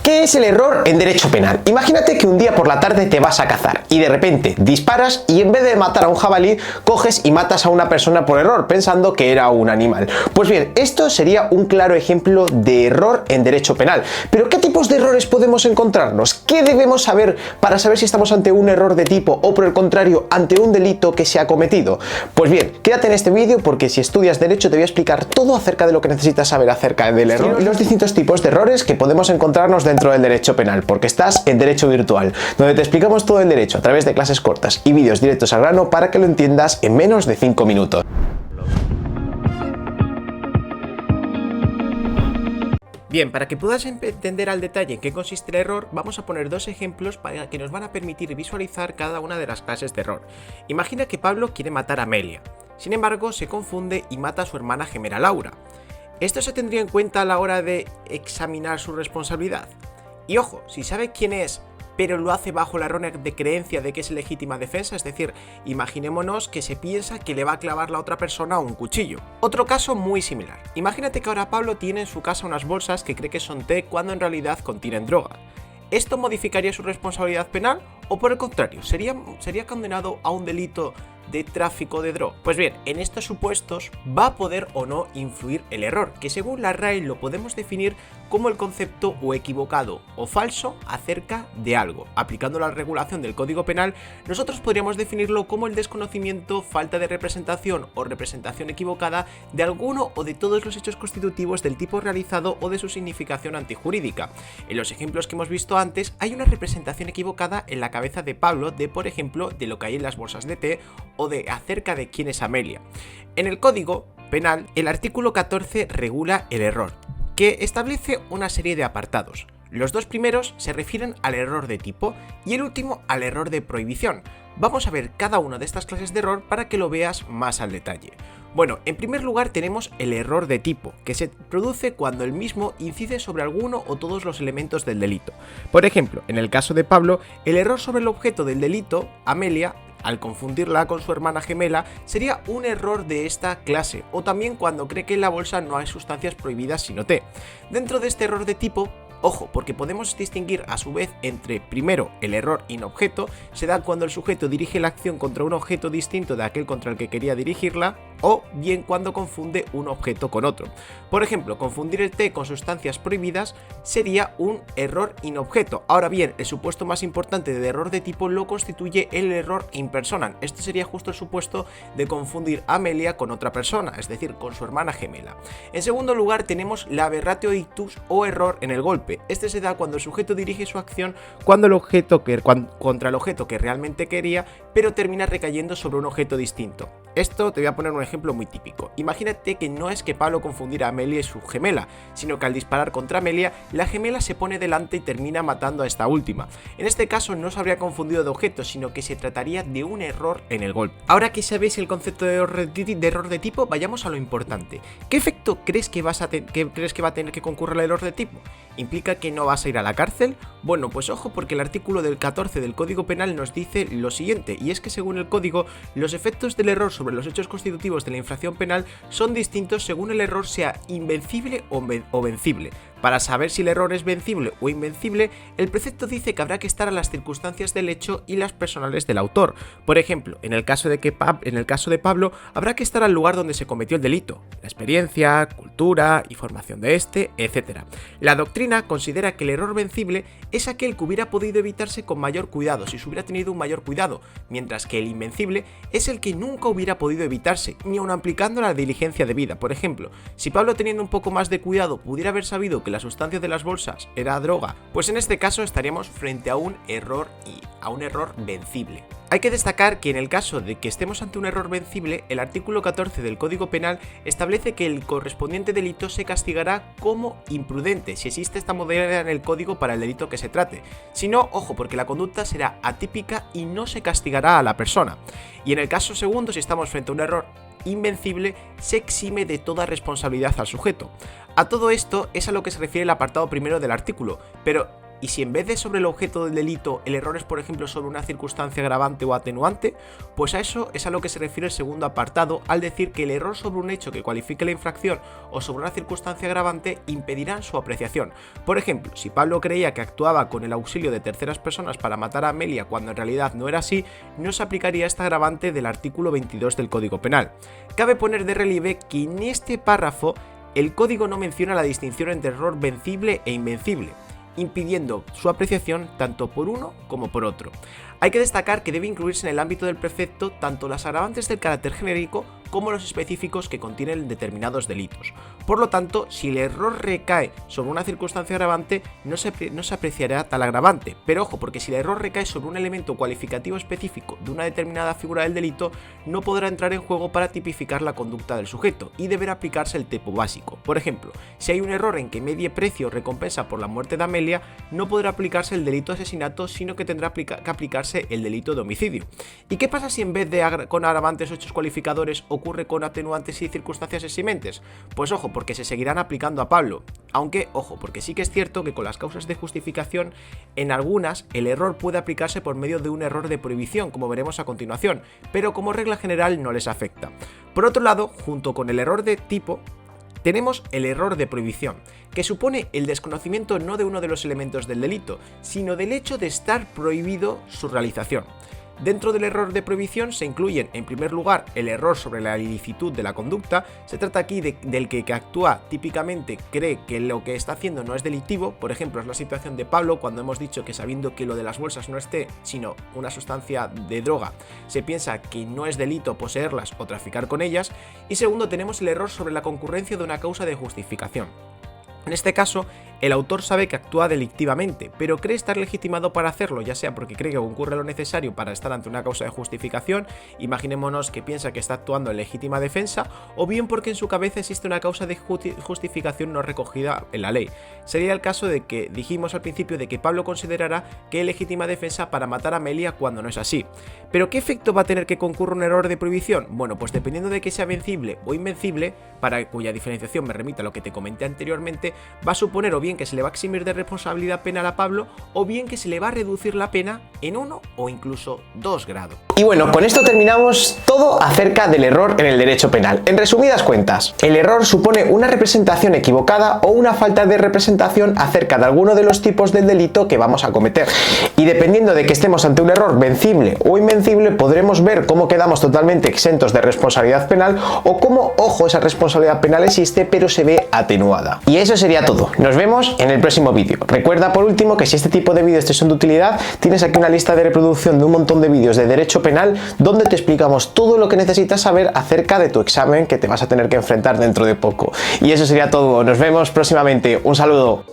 ¿Qué es el error en derecho penal? Imagínate que un día por la tarde te vas a cazar y de repente disparas y en vez de matar a un jabalí, coges y matas a una persona por error, pensando que era un animal. Pues bien, esto sería un claro ejemplo de error en derecho penal. Pero ¿qué tipos de errores podemos encontrarnos? ¿Qué debemos saber para saber si estamos ante un error de tipo o por el contrario ante un delito que se ha cometido? Pues bien, quédate en este vídeo porque si estudias derecho te voy a explicar todo acerca de lo que necesitas saber acerca del error y los distintos tipos de errores que podemos encontrarnos dentro del derecho penal, porque estás en Derecho Virtual, donde te explicamos todo el derecho a través de clases cortas y vídeos directos al grano para que lo entiendas en menos de 5 minutos. Bien, para que puedas entender al detalle en qué consiste el error, vamos a poner dos ejemplos para que nos van a permitir visualizar cada una de las clases de error. Imagina que Pablo quiere matar a Amelia, sin embargo se confunde y mata a su hermana gemela Laura. ¿Esto se tendría en cuenta a la hora de examinar su responsabilidad? Y ojo, si sabe quién es, pero lo hace bajo la errónea de creencia de que es legítima defensa, es decir, imaginémonos que se piensa que le va a clavar la otra persona un cuchillo. Otro caso muy similar. Imagínate que ahora Pablo tiene en su casa unas bolsas que cree que son té cuando en realidad contienen droga. ¿Esto modificaría su responsabilidad penal o por el contrario, sería condenado a un delito de tráfico de droga? Pues bien, en estos supuestos va a poder o no influir el error, que según la RAE lo podemos definir como el concepto o equivocado o falso acerca de algo. Aplicando la regulación del Código Penal, nosotros podríamos definirlo como el desconocimiento, falta de representación o representación equivocada de alguno o de todos los hechos constitutivos del tipo realizado o de su significación antijurídica. En los ejemplos que hemos visto antes, hay una representación equivocada en la cabeza de Pablo de, por ejemplo, de lo que hay en las bolsas de té o de acerca de quién es Amelia. En el Código Penal, el artículo 14 regula el error, que establece una serie de apartados. Los dos primeros se refieren al error de tipo y el último al error de prohibición. Vamos a ver cada una de estas clases de error para que lo veas más al detalle. Bueno, en primer lugar tenemos el error de tipo, que se produce cuando el mismo incide sobre alguno o todos los elementos del delito. Por ejemplo, en el caso de Pablo, el error sobre el objeto del delito, Amelia, al confundirla con su hermana gemela, sería un error de esta clase, o también cuando cree que en la bolsa no hay sustancias prohibidas sino té. Dentro de este error de tipo, ojo, porque podemos distinguir a su vez entre, primero, el error in objeto, se da cuando el sujeto dirige la acción contra un objeto distinto de aquel contra el que quería dirigirla, o bien cuando confunde un objeto con otro. Por ejemplo, confundir el té con sustancias prohibidas sería un error in objeto. Ahora bien, el supuesto más importante de error de tipo lo constituye el error in personam. Este sería justo el supuesto de confundir a Amelia con otra persona, es decir, con su hermana gemela. En segundo lugar tenemos la aberratio ictus o error en el golpe. Este se da cuando el sujeto dirige su acción contra el objeto que realmente quería, pero termina recayendo sobre un objeto distinto. Esto te voy a poner un ejemplo muy típico. Imagínate que no es que Pablo confundiera a Amelia y su gemela, sino que al disparar contra Amelia, la gemela se pone delante y termina matando a esta última. En este caso no se habría confundido de objeto, sino que se trataría de un error en el golpe. Ahora que sabéis el concepto de error de tipo, vayamos a lo importante. ¿Qué efecto crees que va a tener que concurrir el error de tipo? ¿Implica que no vas a ir a la cárcel? Bueno, pues ojo, porque el artículo del 14 del Código Penal nos dice lo siguiente, y es que según el Código, los efectos del error sobre los hechos constitutivos de la infracción penal son distintos según el error sea invencible o vencible. Para saber si el error es vencible o invencible, el precepto dice que habrá que estar a las circunstancias del hecho y las personales del autor. Por ejemplo, en el caso de Pablo, habrá que estar al lugar donde se cometió el delito, la experiencia, cultura y formación de este, etc. La doctrina considera que el error vencible es aquel que hubiera podido evitarse con mayor cuidado, si se hubiera tenido un mayor cuidado, mientras que el invencible es el que nunca hubiera podido evitarse, ni aun aplicando la diligencia debida. Por ejemplo, si Pablo teniendo un poco más de cuidado pudiera haber sabido que la sustancia de las bolsas era droga, pues en este caso estaríamos frente a un error vencible. Hay que destacar que en el caso de que estemos ante un error vencible, el artículo 14 del Código Penal establece que el correspondiente delito se castigará como imprudente, si existe esta modalidad en el código para el delito que se trate. Si no, ojo, porque la conducta será atípica y no se castigará a la persona. Y en el caso segundo, si estamos frente a un error invencible, se exime de toda responsabilidad al sujeto. A todo esto es a lo que se refiere el apartado primero del artículo, pero ¿Y si en vez de sobre el objeto del delito el error es, por ejemplo, sobre una circunstancia agravante o atenuante? Pues a eso es a lo que se refiere el segundo apartado al decir que el error sobre un hecho que cualifique la infracción o sobre una circunstancia agravante impedirán su apreciación. Por ejemplo, si Pablo creía que actuaba con el auxilio de terceras personas para matar a Amelia cuando en realidad no era así, no se aplicaría esta agravante del artículo 22 del Código Penal. Cabe poner de relieve que en este párrafo el código no menciona la distinción entre error vencible e invencible, impidiendo su apreciación tanto por uno como por otro. Hay que destacar que debe incluirse en el ámbito del precepto tanto las agravantes del carácter genérico como los específicos que contienen determinados delitos. Por lo tanto, si el error recae sobre una circunstancia agravante, no se apreciará tal agravante. Pero ojo, porque si el error recae sobre un elemento cualificativo específico de una determinada figura del delito, no podrá entrar en juego para tipificar la conducta del sujeto y deberá aplicarse el tipo básico. Por ejemplo, si hay un error en que medie precio o recompensa por la muerte de Amelia, no podrá aplicarse el delito de asesinato, sino que tendrá que aplicarse el delito de homicidio. ¿Y qué pasa si en vez de con agravantes o hechos cualificadores ocurre con atenuantes y circunstancias eximentes? Pues ojo, porque se seguirán aplicando a Pablo. Aunque, ojo, porque sí que es cierto que con las causas de justificación, en algunas el error puede aplicarse por medio de un error de prohibición, como veremos a continuación, pero como regla general no les afecta. Por otro lado, junto con el error de tipo, tenemos el error de prohibición, que supone el desconocimiento no de uno de los elementos del delito, sino del hecho de estar prohibido su realización. Dentro del error de prohibición se incluyen, en primer lugar, el error sobre la ilicitud de la conducta. Se trata aquí del que actúa típicamente cree que lo que está haciendo no es delictivo. Por ejemplo, es la situación de Pablo cuando hemos dicho que sabiendo que lo de las bolsas no es té, sino una sustancia de droga, se piensa que no es delito poseerlas o traficar con ellas. Y segundo, tenemos el error sobre la concurrencia de una causa de justificación. En este caso, el autor sabe que actúa delictivamente, pero cree estar legitimado para hacerlo, ya sea porque cree que concurre lo necesario para estar ante una causa de justificación, imaginémonos que piensa que está actuando en legítima defensa, o bien porque en su cabeza existe una causa de justificación no recogida en la ley. Sería el caso de que dijimos al principio de que Pablo considerará que es legítima defensa para matar a Amelia cuando no es así. ¿Pero qué efecto va a tener que concurra un error de prohibición? Bueno, pues dependiendo de que sea vencible o invencible, para cuya diferenciación me remita a lo que te comenté anteriormente, va a suponer o bien que se le va a eximir de responsabilidad penal a Pablo, o bien que se le va a reducir la pena en 1 o incluso 2 grados. Y bueno, con esto terminamos todo acerca del error en el derecho penal. En resumidas cuentas, el error supone una representación equivocada o una falta de representación acerca de alguno de los tipos del delito que vamos a cometer. Y dependiendo de que estemos ante un error vencible o invencible, podremos ver cómo quedamos totalmente exentos de responsabilidad penal o cómo, ojo, esa responsabilidad penal existe pero se ve atenuada. Y eso sería todo. Nos vemos en el próximo vídeo. Recuerda por último que si este tipo de vídeos te son de utilidad, tienes aquí una lista de reproducción de un montón de vídeos de derecho penal donde te explicamos todo lo que necesitas saber acerca de tu examen que te vas a tener que enfrentar dentro de poco. Y eso sería todo. Nos vemos próximamente. Un saludo.